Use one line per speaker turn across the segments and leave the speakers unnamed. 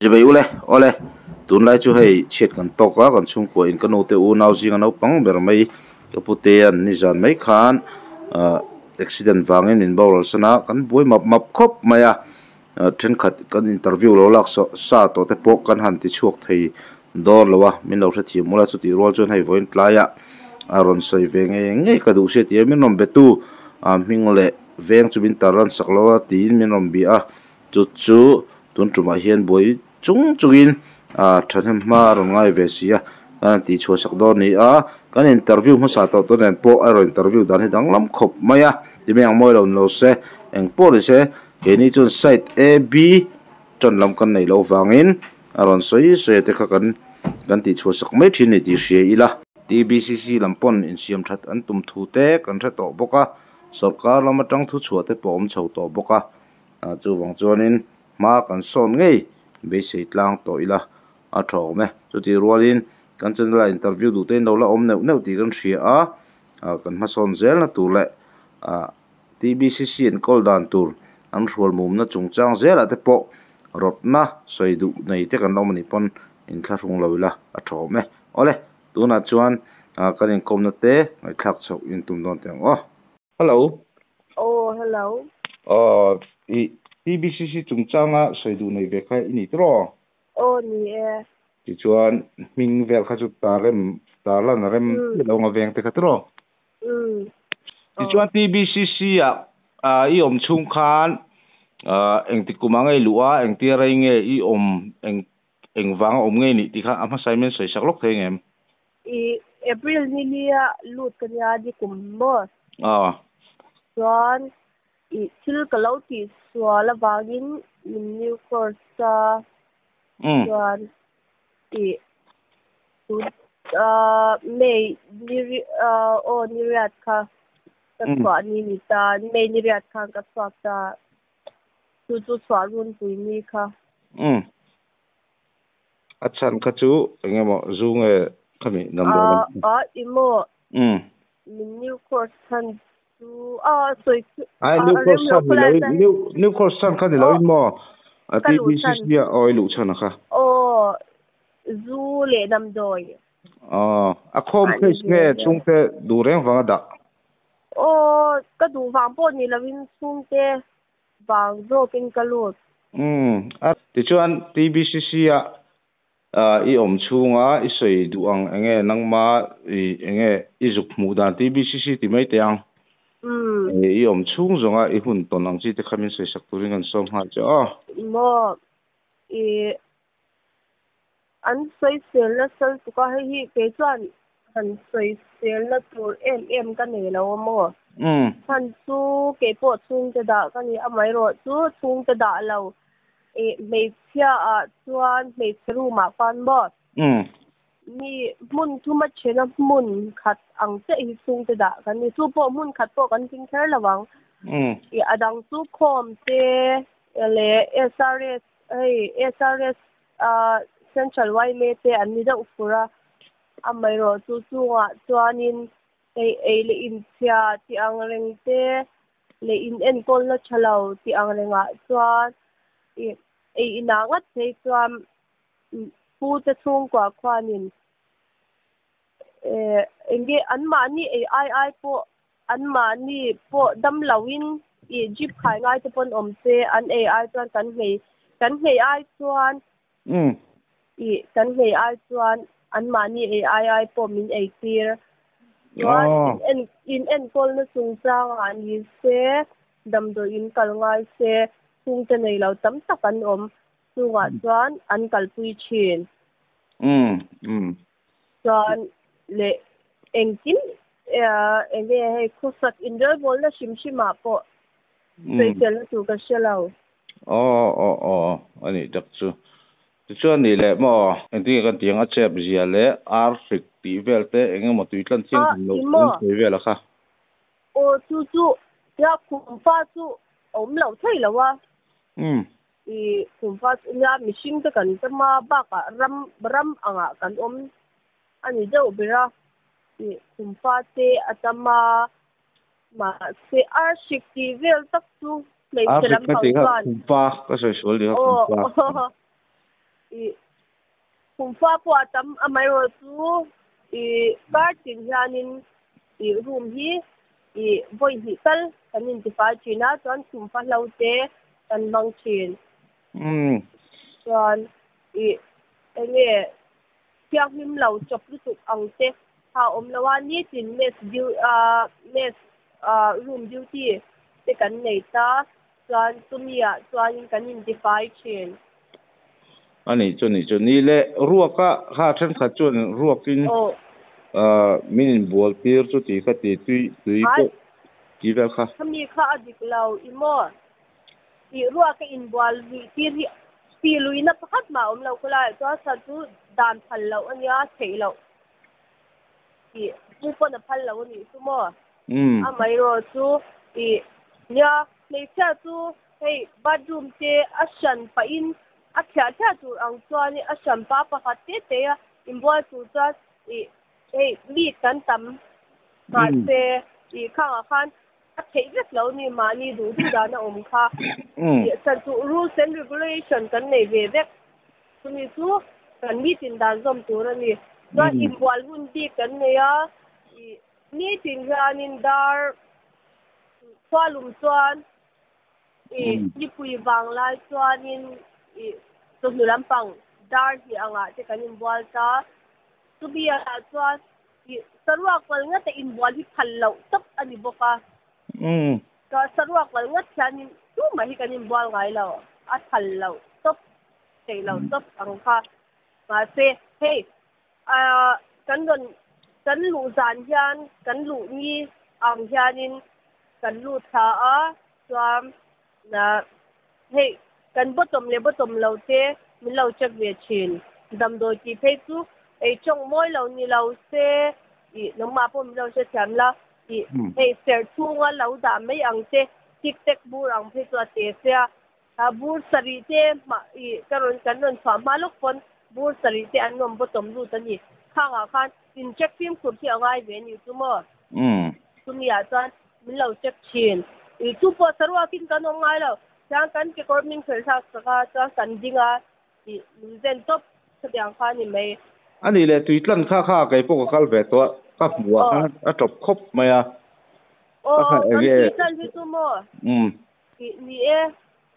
Jibai ole tun lai chu hei chet kan toka kan chung ko in kan ote u nau jing anau pang ber mai kapute an ni jan mai khan accident wangin in bawrol sana kan boi map khop maya then khat kan interview lo lak sa to te pok kan han ti chuak thei dor lowa min lo thia mula chu ti rol chon hei voin tlaya aron sei ve nge ka du se ti min nom betu ming le veng chu bin taran saklowa tin min nom bi a chu tun tuma hian boi chungin thathem ma ron ngai ve sia an ti chho sak dor ni a kan interview ma sa to nen po aro interview dan hi dang lam khop maya ti meng moi lo no se eng po le se ke ni chun site a b chon lam kan nei lo wangin aron soi se te kha kan ti chho sak mai thin ni ti hria ila tbcc lampon in siam that an tum thu te kan tha to boka sarkar lama tang thu chhuat te pom chho to boka chu wang chuanin ma kan son ngei be sei tlang to ila a tho me chu ti rualin kan chen la interview du te no la om neu ti kan thria a kan ma son zel na tu le tbcc en kol dan tur an rual mum na chungchang zel ate po rotna soidu nei te kan nomani pon in tharung loila a tho me ole tuna chuan kan in komna te ngai thak chho in tum don teng hello
hello
tbcc chungchanga soidu nei ve kha ini tro
ni e
ti chuan ming vel kha chu tarlan rem lo nga veng te kha tro ti chuan tbcc i om chung khan eng ti kumangai lua eng ti rai nge i om eng wang om nge ni ti kha ama assignment soi sak lok thengem
april ni lia lut kan ya di kum mo chuan thil kalau ti swala wangin new course chuan May niriat kha kaswa ni ta May niriat kha kaswa ta chu swa run pui ni kha
achan kha chu engemo zunge khami number
imo new course han chu soi
new course san kha ni lo mo tbcc ya oilu chana kha
zu le nam doi
a khom phase nge chungte du reng wanga da
ka du wang po ni lawin chungte wang zo pin kalut
ti chuan tbcc ya i om chunga i sei du ang enge nangma enge i zuk mu dan tbcc ti mai te ang i om chung zonga i hun ton ang chi te khamin sei sak turin an som ha cha
mo an soi sel na sal tu ka hi ke chuan han soi sel na tur em ka ne lo mo han chu ke po chung te da ka ni amai ro chu chung te da lo mei phia chuan mei thru ma pan bo ni mun thu ma chena mun khat ang che hi chung te da ka ni chu po mun khat po kan ting ther lawang adang chu khom te le SRS central wai me te an ni da ufura amai ro chu chunga chuanin le in chia ti ang reng te le in en kol na chalo ti ang renga chuan ina ngat te chuan pu te chung kwa khwanin enge anma ni ai po anma ni po dam lawin jeep khai ngai te pon om te an ai chuan kan hei ai chuan kan hei ai chuan anma ni ai po min tir chuan in en kol na chung chang ani se dam do in kal ngai se chung te nei lo tam tak an om chunga chuan an kalpui thin chuan le engkin enge hei khusat indoor bol na shimshima po special tu ka shelo
ani dak chu chuan ni le mo enti kan tiang a chep zia le arfik ti velte engemaw tui tlan thiang lo thei vela kha
chu ya khumfa chu om lo thei lawa khumfa ya mishing te kan tama ba ka ram anga kan om ani deuh bira khumfa te atama ma se arshik ti vel tak chu nei selam
khumfa ka sei sol dia khumfa
khung pha po tam amai ro chu bar tin hianin room hi voi hi kal kanin ti fa china chuan khum pha lo te kan mang chin chuan enge piang him lo chop lu tuk ang te ha om lawa ni tin mes room duty te kan nei ta chuan tumia chuan kanin ti fa chin
ani chuni le ruaka kha than kha chun ruakin minin bol pir chu ti kha ti tui ko ki vel kha
khami kha adik lo imo ruaka in bol ti luina pakhat ma om lo kula to sa tu dan phal lo ania thei lo tu ko na phal lo ni tu mo amai ro chu nya nei cha tu hei bathroom te ashan pa in a thia tu ang chuan a sham pa pakhat te a inbol tu cha mi kan tam ma se khang a khan a thei vek lo ni ma ni du da na om kha san tu rules and regulation kan nei ve vek tuni chu kan mi tin dan zom tur ani ba inbol hun ti kan nei a ni tin ganin dar swalum chuan ni pui wang lai chuanin tu lampang dar hi anga te kanin bol ta tu bia chuan sarwa kwal nga te in bol hi phallo top ani boka ka sarwa kwal nga chanin tu ma hi kanin bol ngai lo a phallo top te lo top ang kha ma se hey kan lu zan hian kan lu ni ang hianin kan lu tha a chuan na hey kan bottom lo te min lo chak ve chin dam do ti phei chu chong moi lo ni lo se nong ma po min lo se thiam la hey ser chunga lo da mai ang te tik tek bur ang phei chu te se a bur sari te ma karon kan non fa ma lok pon bur sari te an nom bottom lu tani khanga khan in check film khur thi angai ve ni chu mo tumia chan min lo check chin chu po sarwa kin kan ngai lo chang kan ke korming khel sa ka kan dinga zen top sadyang kha ni mai
ani le tuitlan kha kai po kal ve to ka hua a top khop maya
kan tuitlan hi tu mo ni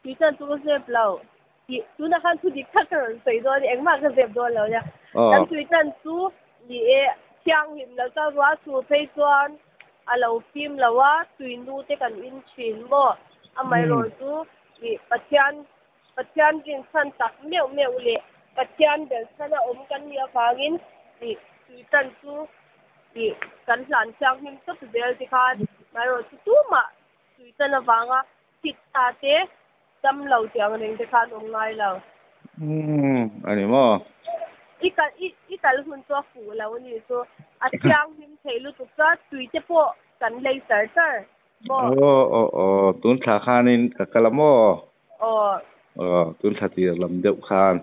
tuitlan tu se blau tu na khan tu dik kha kan sei do ni engma ka zep do lo ya kan tuitlan tu ni chiang him la ka wa su phei chuan alo film lawa tuinu te kan in chin mo amai ro tu pathian kin san tak meu le pathian del sana om kan nia fangin tuitan tu kan hlan chang him to bel ti khan mai ro tu ma tuitan awanga tit ta te tam lo tiang ring te khan om ngai lo
ani mo
ikal hun to fu lo ni so a chang him theilu tu ka tuite po kan lei sar
tun thla khanin ka kalamo tun thati lam deuh khan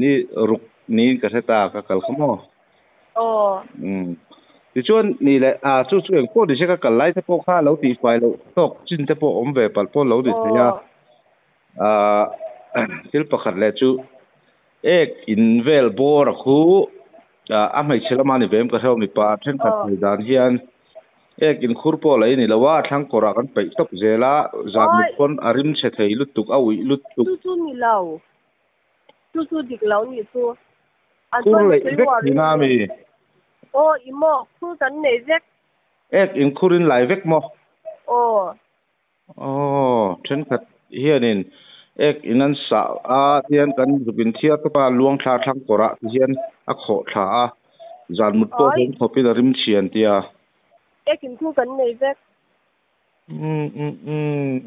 ni ruk ni ka theta ka kal khamo ti chuan ni le chu eng ko di se ka kal lai te po kha lo ti fai lo tok chin te po om ve pal po lo di se ya til pakhat le chu ek invel bor khu a mai chelama ni vem ka thau mi pa then khat dan hian ek in khurpo lai ni lawa thlang kora kan pe top zela zam kon arim che thei lutuk awi lutuk
tu ni lau tu dik lau ni tu
kur lai vek na mi
imo khu kan nei vek
ek in khurin lai vek mo then khat hianin ek inan sa a hian kan zubin thia to pa luang thla thlang kora hian a kho thla a zan mut po hen khopin arim chian tia
ekin thu kan nei vek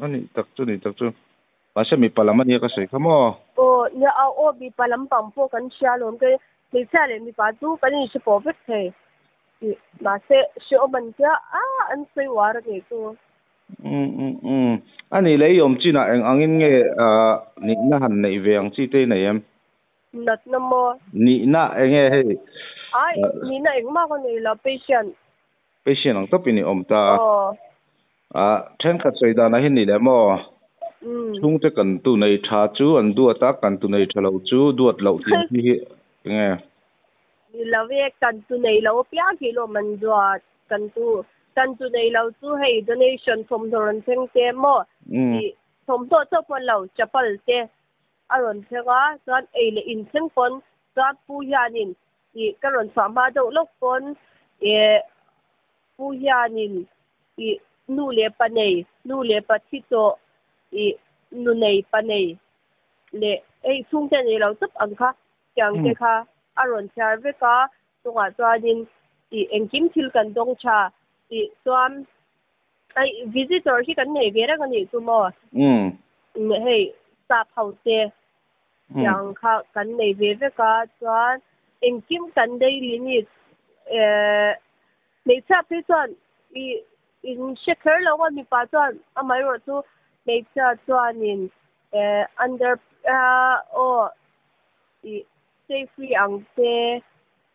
ani tak chu pasha mi palama ni ka sei khamo
nya a bi palam pam po kan shalom ke mi chale mi pa tu kan ni se po vek the ma se sho man kya an sei war ke tu
ani lei yom china eng angin nge ni na han nei veng chi te nei em
nat na mo
ni na enge he
ni na eng ma ko nei la
patient ang tapini omta then khat sei da na hin ni le mo chung te kan tu nei tha chu an du ta kan tu nei thalo chu duat lo ti hi nge
lo ve kan tu nei lo pia ki lo man dua kan tu nei lo chu hei donation from doron theng te mo i thom to cho pon lo chapal te aron thega san ei le in theng pon sa pu yanin i karon sa ma do lok pon e pu yanin i nu le pa thi to i nu nei pa nei le ei chung te nei lo tup ang kha kyang te kha aron char ve ka tunga chuanin i engkim thil kan dong cha i chuan ai visitor hi kan nei ve ra kan ni chu mo hei sa phau te kyang kha kan nei ve ka chuan engkim kan dei li nei cha pe chuan i in shekhar lo wa mi pa chuan amai ro chu nei cha chuanin under i safely ang te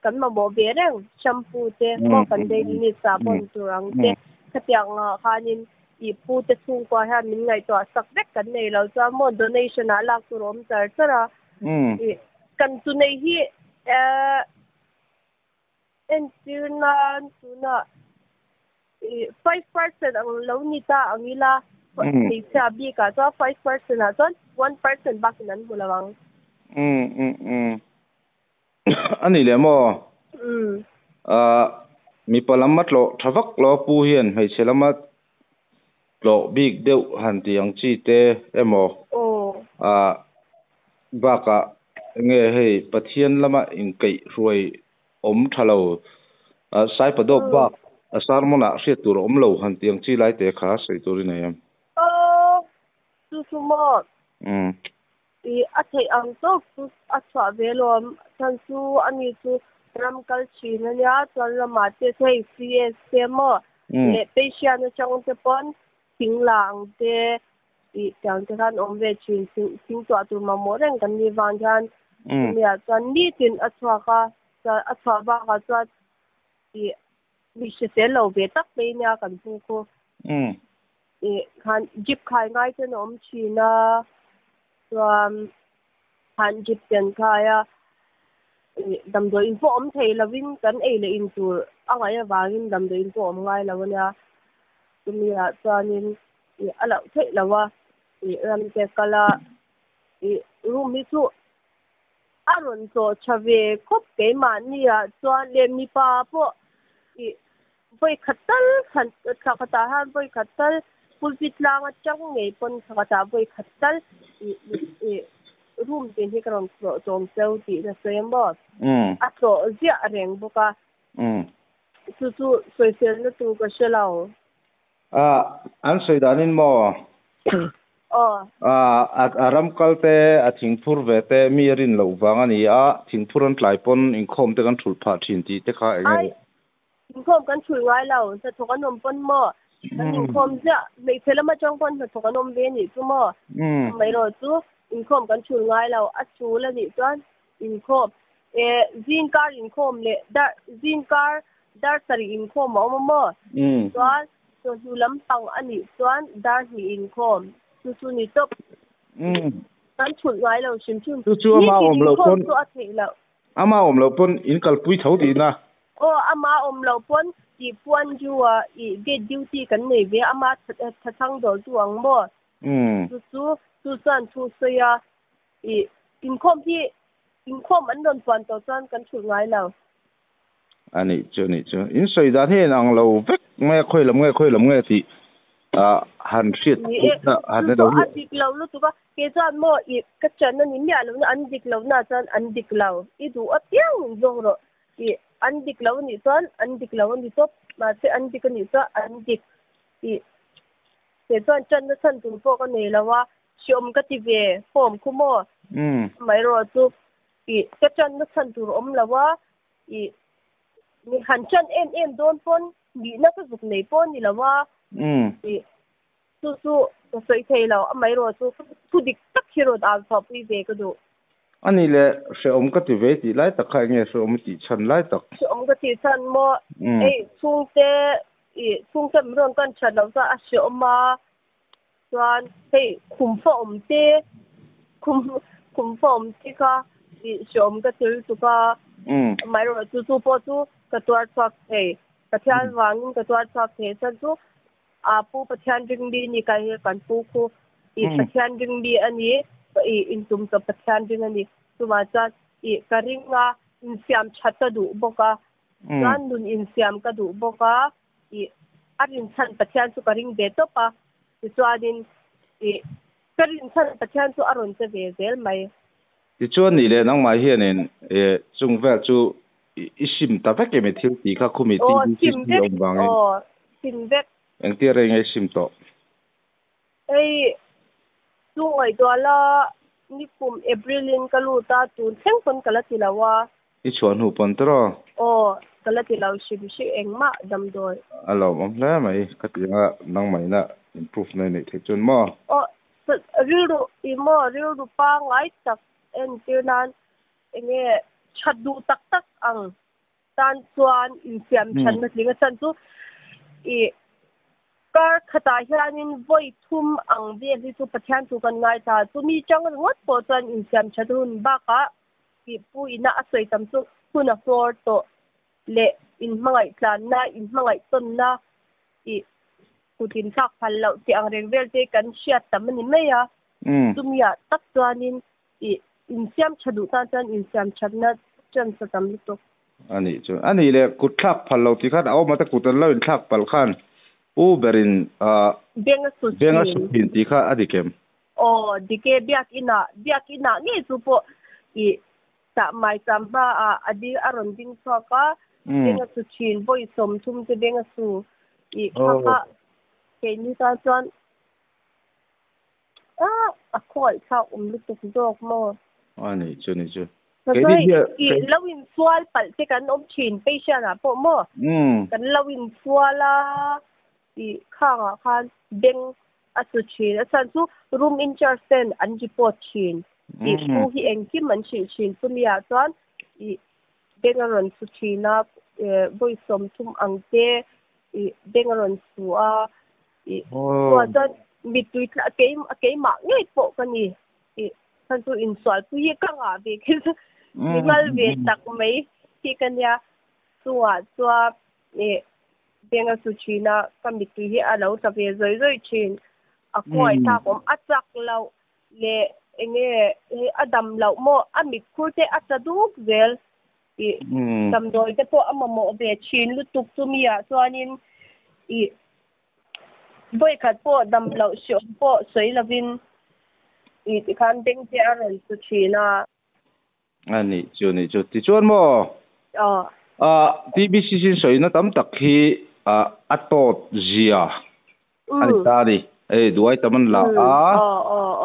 kan ma bo be reng shampoo te mo kan dei ni sabon turang te khapiang khanin i pu te chung kwa ha min ngai to sak vek kan nei lo cha mo donation a lak turom char chara i kan tu nei hi en tuna 5% ang lo ni ta angila ni cha bi ka cha 5% a chon 1% bakinan bulawang
ani le mo mi palamat lo thavak lo pu hian hei selamat lo big deu han tiang chi te emo baka nge hei pathian lama in kai ruai om thalo sai padok ba asar mona hria tur om lo han tiang chi lai te kha sei tur ni em
su mo i athei ang to su achwa velom chan su ani chu ram kal china nya chon lama te thei cs te mo le patient chang te pon singlang te i chang te kan om ve chin sing to tu ma mo reng kan ni wang jan ya chan ni tin achwa ba ka cha i mi se te lo ve tak pe nya kan pu ko i kan jip khai ngai te nom china han jip ten kaya dam do info om thei lovin kan ei le in tur anga ya wangin dam do info om ngai lawanya tumia chanin i ala thei lawa i ram te kala i room mi chu aron to chave khop ke ma ni a chuan le mi pa po i voi khatal khan khata han voi khatal pulpit lang chang ngei pon khata voi khatal i room ten hi karon pro tom cheu ti na sembo a to zia reng boka chu social na tu ka shelao
an soidanin mo aram kalte a thingphur ve te mi rin lo wang ani a thingphur an tlai pon in khom te kan thul pha thin ti te kha
ai in khom kan thul ngai lo sa thokan nom pon mo kan in khom ja mei thelama chang pon sa thokan nom ve ni chu mo mai ro chu in khom kan thul ngai lo a chu la ni chuan in khom zin car in khom le dar zin car dar sari in khom mo chuan so hulam pang ani chuan dar hi in khom chu ni top kan thul ngai lo sim chun
chu ama om lo pon ama om lo pon in kal pui thau di na
ama om lo pon i puan juwa i get duty kan nei ve ama thachang do chuang mo chu san chu soya i in khom an don puan to chan kan thul ngai lo
ani chu in soi da he nang lo vek nge khoi lam nge ti han shit han da
a dik lo lu tu ka ke chan mo i ka chan ni mya lo an dik lo na chan an dik lo i du a piang zong ro i an dik lo ni chan an dik lo ni top ma se an dik ni cha an dik i se chan na chan tu po ka nei lo wa shom ka ti ve form khu mo mai ro chu i ka chan na chan tu om lo wa i ni han chan em don pon ni na ka zuk nei pon ni lo wa su soi thei lo amai ro chu dik tak hiro da thop wi ve ka do
ani le se om ka ti ve ti lai tak khai nge se om ti chan lai tak
se om ka ti chan mo chung te mron kan chan lo sa a se oma chuan hei khumphom te khumphom te kha i shom ka til tu ka mai ro chu po chu ka tuar chak thei pathian wangin ka tuar chak thei chan chu a pu pathian ring bi ni kai kan pu khu i pathian ring bi ani i intum ka pathian ring ani tuma chan i karinga insiam chata du boka chuan nun insiam ka du boka i arin chan pathian chu karing de to pa chuanin i karin chan pathian chu aron che ve zel mai
ti chuan ni le nang mai hianin chung vel chu isim ta vek me thil ti kha khumi ti om wangin
sim vek
ang ti re ngai sim to
ei chu ngoi to la ni kum aprilin kaluta tu theng pon kala tilawa
i chuan hu pon tro
kala tilaw sim si engma dam doi
alo om la mai ka ti nga nang mai na improve nei the chun mo
riu pa ngai tak en tinan enge chadu tak tak ang tan chuan insiam chan na tlinga chan chu i kar khata hianin voi thum ang ve hi chu pathian chu kan ngai ta chu mi chang ngot po chan insiam chadun ba ka ki pu ina asoi tam chu huna floor to le in mangai tlan na in mangai ton na i kutin thak phal lo ti ang reng vel te kan shiat tam ni me ya tumya tak chuanin i insiam chadu ta chan insiam chadna chan sa tam lu to
ani le kutlak phal lo ti khan aw mata kutan lo in thak pal khan uberin
benga su
pin ti kha adikem
dike biak ina nge chu po i ta mai tamba adi aron ding ka benga su chin boi som thum te benga su i kha ke ni ta chuan a khoi kha lu tu dok mo
ani chu
i lawin sual pal te kan om chin patient a po mo kan lawin suala i khanga khan beng asu chin asan chu room in charge ten an report chin i pu hi engki man chin tumia chuan i bengaron su china voice som thum angte i bengaron su a i chuan mitui ke ma ngai po kani i san chu in swal pu hi kanga be khil ningal ve tak mai ki kanya chuwa benga su china kamitu hi alo ta ve zoi chin a koi ta kom achak lo le enge adam lo mo amit kurte ataduk zel i dam doi te po amamo ve chin lu tuk tumia chuanin i boy khat po dam lo sho po soi lovin i khan ding te aron su china
ani chu ti chuan mo TBC sin soi na tam tak hi atot zia ani tari duai taman la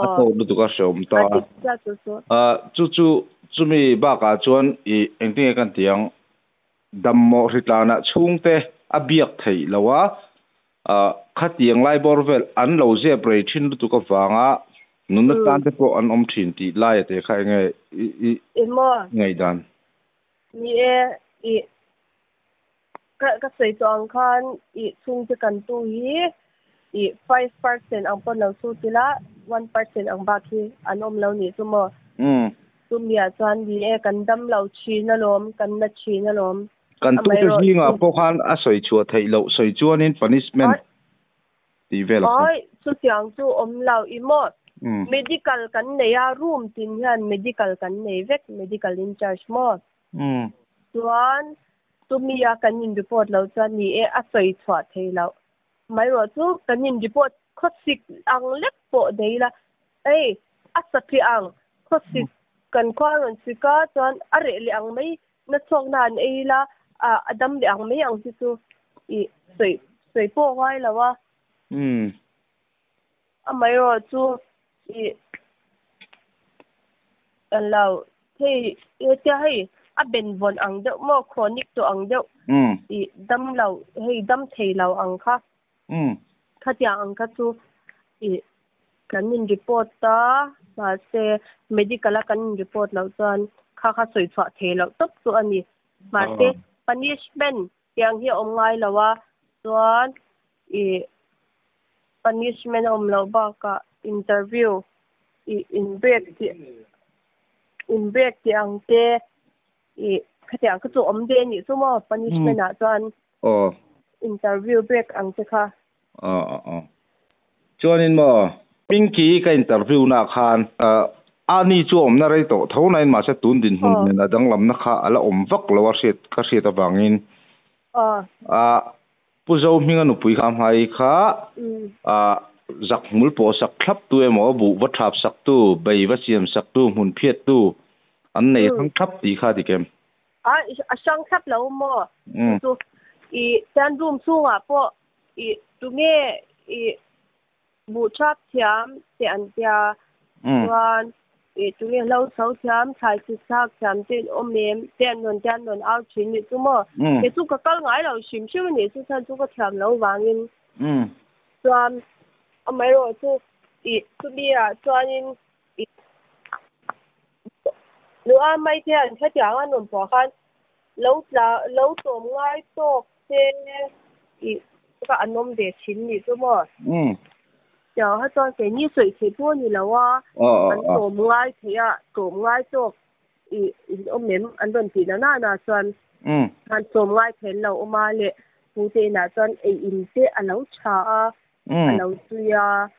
atot lu ka shom ta chu mi ba ka chuan i engting kan tiang dammo ritlana chungte abiak thei lawa khatiang lai borvel an lo je pre thin lu ka wanga nunna tan te po an om thin ti lai te khai nge ngai dan
ni i ka sei tong khan i chung te kan tu hi i 5% ang pon lo su tila 1% ang ba khi anom lo ni chu mo tumia chuan ni kan dam lo chi na lom kan na chi na lom
kan tu te hi nga po khan a soi chua thei lo soi chuan in punishment ti vel
oi chu tiang chu om lo i mo medical kan nei a room tin hian medical kan nei vek medical in charge mo chuan tumia kanin report lo chuan ni a soi chua thei lo mai ro chu kanin report khosik ang lek po deila a sapi ang khosik kan kwaron sika chuan are le ang mai na chok nan la adam le ang mai ang chu i soi po wai lawa a mai ro chu i allow hei ta hei a ben von ang deuh mo chronic to ang deuh i dam lo hei dam thei lo ang kha khatia ang kha chu i kanin report ta ma se medical kanin report lo chuan kha soi chwa thei lo top chu ani ma se punishment yang hi om ngai lawa chuan i punishment lo ba ka interview in break ti ang te khatiang ka chu de ni chu mo punishment na chuan interview break ang te kha
chuan in mo pinki ka interview na khan ani chu na rei to thona in ma se tun din hun na dang lam na kha ala vak lo a hriat ka hriat awangin puzo minga nu pui kham hai kha zak mul po sak thlap tu emo bu wa thap sak tu bei wa siam sak tu mun phiat tu an nei khang thap ti kha di kem
a sang thap lo mo chu tan room chunga po tu nge bu thap thiam te an tia wan tu nge lo sau thiam thai chi sak thiam ten mem ten non out chin ni tu mo ke chu ka kal ngai lo sim sim ni chu san chu ka thiam lo wangin chuan amai ro chu tu bia chuan in lu a mai te an khatiang an non po khan lo tom ngai to te ka anom de chin ni chu mo giờ hết cho cái như水起波你了啊，做唔挨起啊，做唔挨做，我们安顿起了那算，看做唔挨起了我妈咧，不得那算因这安老茶啊，安老水啊，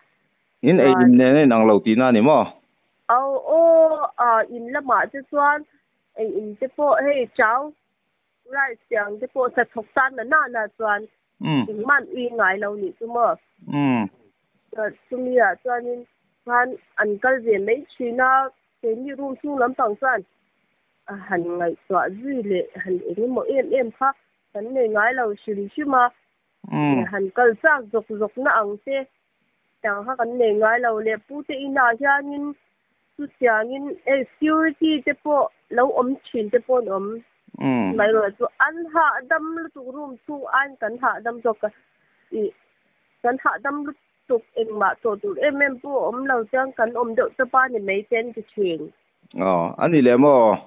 因因呢能老地那你么？
因了嘛就算，因这波嘿找，来想这波在thuộc山的那算，因慢运来了你是么？chúng ta cho nên han ăn cái gì mấy chuyện na cái như room chung lắm bằng san han ngày tọa duy lệ han cái một em khác hắn này ngay lâu xử chứ mà han cái sang dục na ăn thế chẳng hạn cái này ngay lâu lệ bút thế ina cha nên tu cha nên security thế po lâu chuyện thế po ngày rồi tu ăn hạ đâm tu room chung ăn cần hạ đâm cho cái cần hạ đâm tục em mà tổ tụ em bu lâu chẳng cần được cho ba thì mấy tên cái chuyện
anh đi làm mo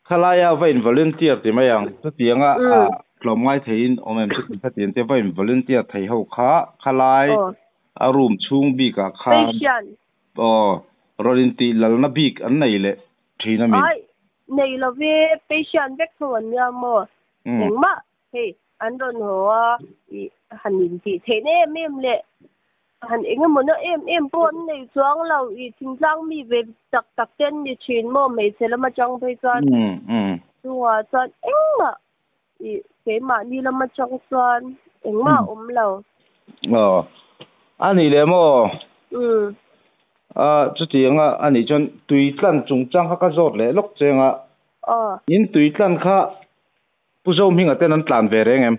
khalaya vain volunteer thì mấy ang tất tiếng lòng ngay thấy em sẽ tất tiếng thì vain volunteer thấy hậu khá khalai room chung bi cả kha rồi thì là nó bi anh này lệ thì nó mình
này là về patient vector thuần nha mo nhưng mà hey anh đâu nữa hành nhìn thì thế này em lệ hành ứng mà nó em bốn này xuống lâu chính trang mi về đặc tên thì chuyện mà mấy thế là mà trong thời gian rồi cho ứng mà thế mà đi là mà trong gian ứng mà lâu
anh đi làm mà chút tiếng anh đi chọn tùy lần trung trang các giọt lệ lúc chừng nhưng tùy lần khác bây giờ mình ở tên anh làm về đấy em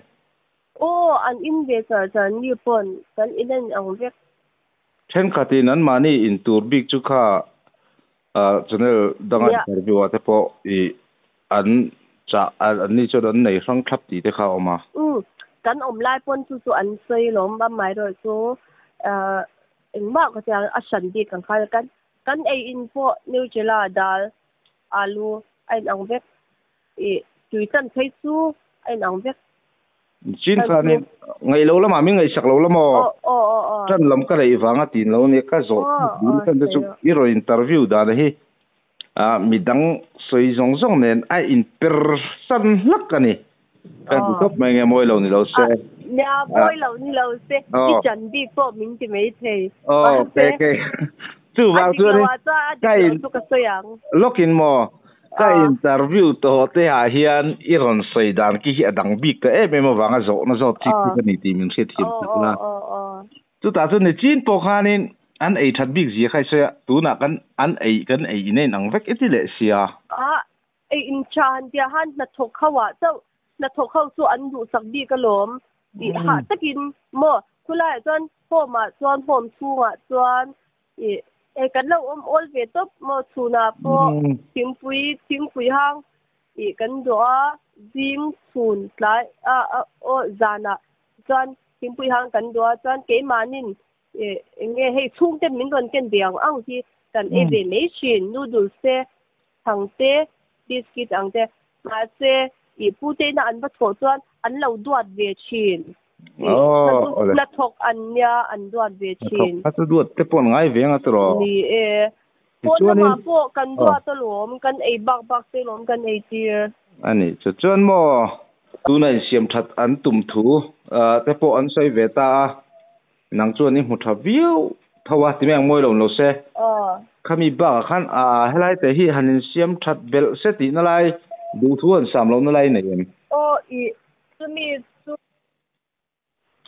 anh investor chân như bọn chân in anh việc
trên cái tin anh mà ni in tour big chú kha cho nên đang interview ở thế po anh ni cho anh này sang khắp tí thế khao mà
kan lại bọn chú anh xây lắm ba mai rồi chú anh bảo cái tiếng asan đi kan khai kan in po New Zealand alu anh việc tùy chân thấy chú anh việc
chín pha này ngày lâu lắm mà mình ngày sạc lâu lắm mà chân lắm cái này vàng tin lâu này cái rồi đúng chân đó chụp rồi interview đã đấy mình đang xây dựng nên ai in person lắc cái này cái top mấy ngày mỗi lâu này lâu xe
nhà mỗi lâu này lâu xe đi chuẩn bị bộ mình thì mấy thầy
ok chú vào chú này cái login mà cái interview to te ha hian iron sei dan ki hi adang bik ka em wanga zo na zo tik ka ni ti min se thim na tu ta chu ni chin po khanin an ei that bik ji khai se tu na kan an ei nei nang vek etile sia
in chan dia han na thok khawa so na thok khaw chu an du sak bi ka lom ha takin mo khulai chon pom ma chon pom chunga chon kan lo ol ve top mo chuna po thingpui hang kan do jing chun lai zana chan thingpui hang kan do chan ke manin nge hei chung te min don ken biang ang hi kan ve machine noodles te thang te biscuit ang te ma se pu te na an ba tho chuan an lo duat ve chin na thok an nia an duat ve chin
a tu duat te pon ngai ve nga tro
ni po na ma po kan duat to lom kan ei bak te lom kan ei tir
ani chuan mo tu nai siam that an tum thu te po an sai ve ta nang chuan ni mu tha viu thawa ti meng moi lo se khami ba khan helai te hi hanin siam that bel se ti na lai du thu an sam lo na lai nei em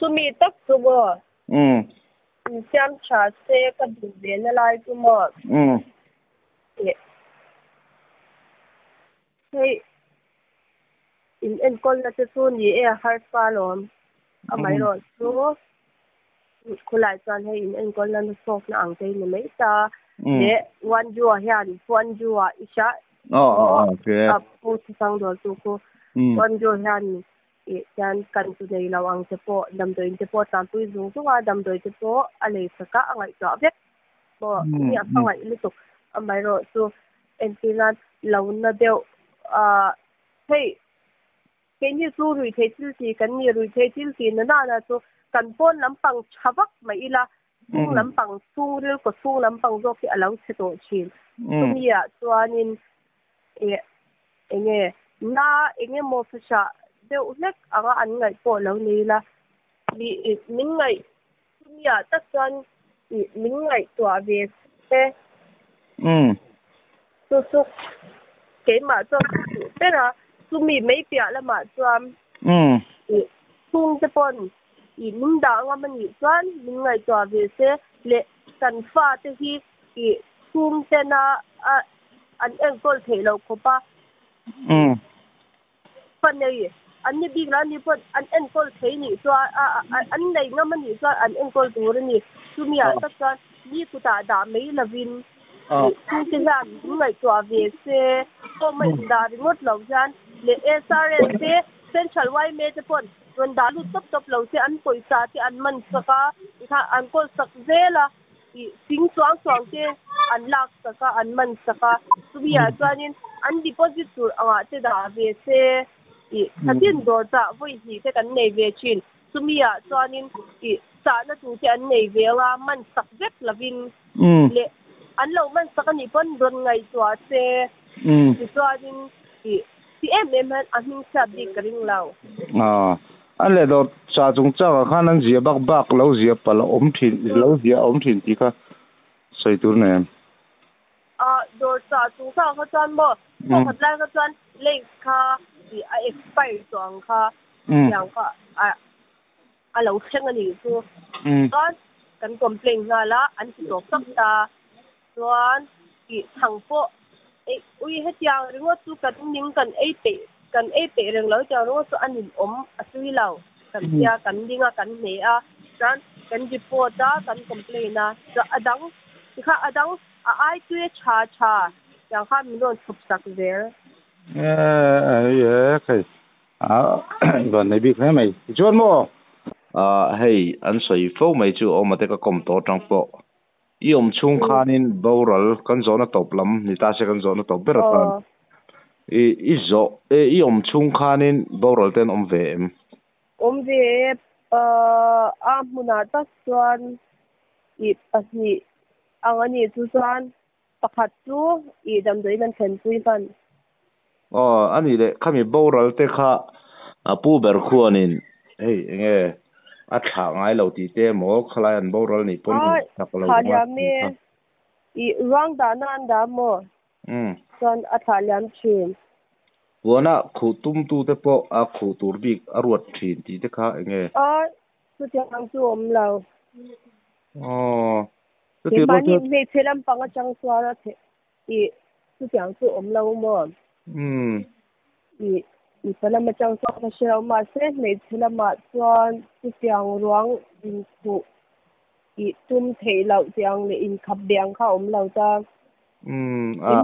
Sumi tak tu bo. Siam cha se ka du ve na lai tu mo. Hey, in kol na te tu ni har pa lom. Amai ro tu. Kulai chan hey in kol na sok na ang te ni mai ta. Le wan jua hian jua isha.
Okay.
Pu sang do tu ko. Wan jua hian yan kan tu dei lawang te po dam doi te po tam pui zung zunga dam doi te po ale saka angai to vek bo ni angai lutuk amai ro su entina launa deu hey ken ni su rui the til ti kan ni rui the til ti na na tu kan pon lampang chawak mai ila sung lampang sung ril ko sung lampang zo ki alau se to chin tumia chuanin enge mo fasha deu lek anga an ngai po lo ni la bi min ngai tumia tak chuan min ngai to ve te su ke ma chuan te na sumi mei pia la ma chuan sung te pon min da nga mani chuan min ngai to ve se le kan fa te hi sum te na an engkol thelo ko pa panei an ni big la ni pot an enkol thei ni so an nei nga mani so an enkol tur ni sumia ta ka ni ku ta da mei lavin ku ti jan ngai to ve se to mai da ri ngot lo jan le SRN se central wai me te pon ron da lu top lo se an poisa ti an man saka tha an kol sak zela sing chuang te an lak saka an man saka sumia chuanin an deposit tur anga te da ve se Katin do ta voi hi te kan nei ve chin sumia chuanin sa na tu te an nei ve la man sak vek lavin le an lo man sak ani pon ron ngai tua se chuanin em an hing sa bi karing lao
an le do cha chung cha khan an zia bak lo zia pala om thin ti kha sai tur ne
do cha chung cha kha chan bo ko khatla kha chan le kha expire chuang kha yang kha a lo thleng ani chu kan complain nga la an ti tok tak ta chuan thang po ui hetiang ringo chu kan ning kan pe reng lo cha ro chu anin om asui lo kan tia kan dinga kan ne a chan kan report ta kan complain na adang ai tu cha yang kha mi non thup sak ver
okay còn này biết thế mày chốt mò hey anh soi phô mày chú ông mà cái công tổ trong phố yom chung khanin boral kan zona top lam ni ta se kan zona top beratan yom chung khanin boral ten ve
a muna ta chuan pasi angani chu chuan pakhat chu dam doi man chen chui fan
ani le khami boral te kha pu ber khuanin hey nge a tha ngai lo ti te mo khlai an boral ni pon tak lo
khalia me rang da nan da mo chuan a thaliam thin
wana khutum tu te po a khutur bik a ruat thin ti te kha nge
chu tiang chu om lo
ti
mani me thelam panga chang swara the chu tiang chu om lo mo pala machang sa shel ma se me thela ma chuan chu tiang ruang in khu tum thei lo tiang le in khap biang kha om lo ta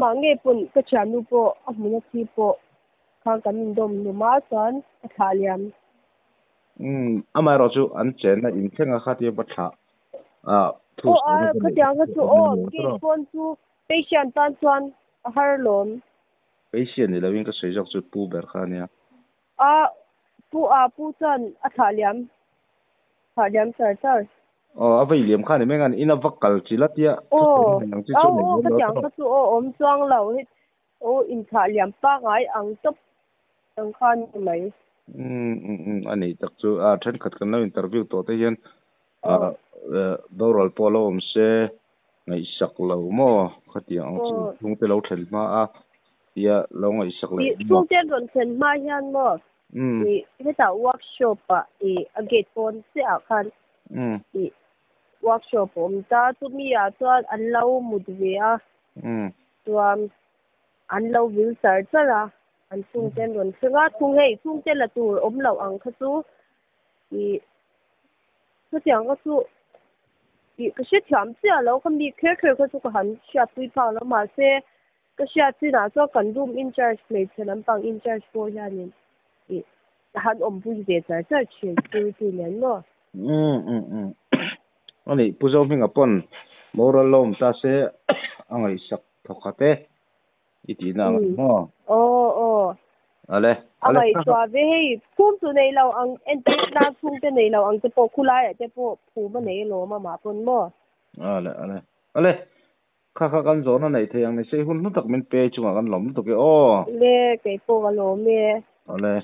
ma nge pun ka chanu po amuna thi po kha kan dom nu ma chuan thaliam
amai ro chu an chen na in thenga khati batha
thu ka tiang ka chu ke phone chu patient tan chuan har lom
patient ni lawin ka sejok chu pu ber khania
pu chan a thaliam thả liam sợi sợi
à vậy liam khai này mấy ngàn in vắc cal chỉ lát ya
cái tiếng cái chú ôm choang lâu hết in thả liam ba ngày ăn top ăn khan mấy
anh ấy chắc chú trên khát cái nào interview tổ thế hiện Doral Polo sẽ ngày sắc lâu mà khát tiếng chúng tôi lâu thêm mà ya lâu ngày sắc lâu
chúng tôi vẫn thêm mà hiện mà cái tạo workshop gate phone sẽ khan workshop ta tụi mi anh lâu một về tụi anh lâu vil sợi sợi anh chung tên luôn chứ chung tên là tụi lâu ăn khát chú cái tiếng cái chú cái sự thiam chứ lâu không bị khơi cái chú cái hắn xia tùy phao lâu mà sẽ cái xia chỉ là cho cần room in charge này cho nên bằng in charge của gia đình hắn bùi về sợi sợi chuyện từ年咯
anh ấy bây giờ mình upon moral lom ta sẽ anh ấy sắc thọc khát ít nào mà ale
ai cho về phun từ này lâu ăn em na phun từ này lâu ăn cái bộ khu lại cái bộ phun bên này lo mà phun mà
ale khá căn chỗ nó này thì anh này sẽ hun nó đặc biệt pe chung à căn lom nó cái
le cái bộ cái lo mẹ
ale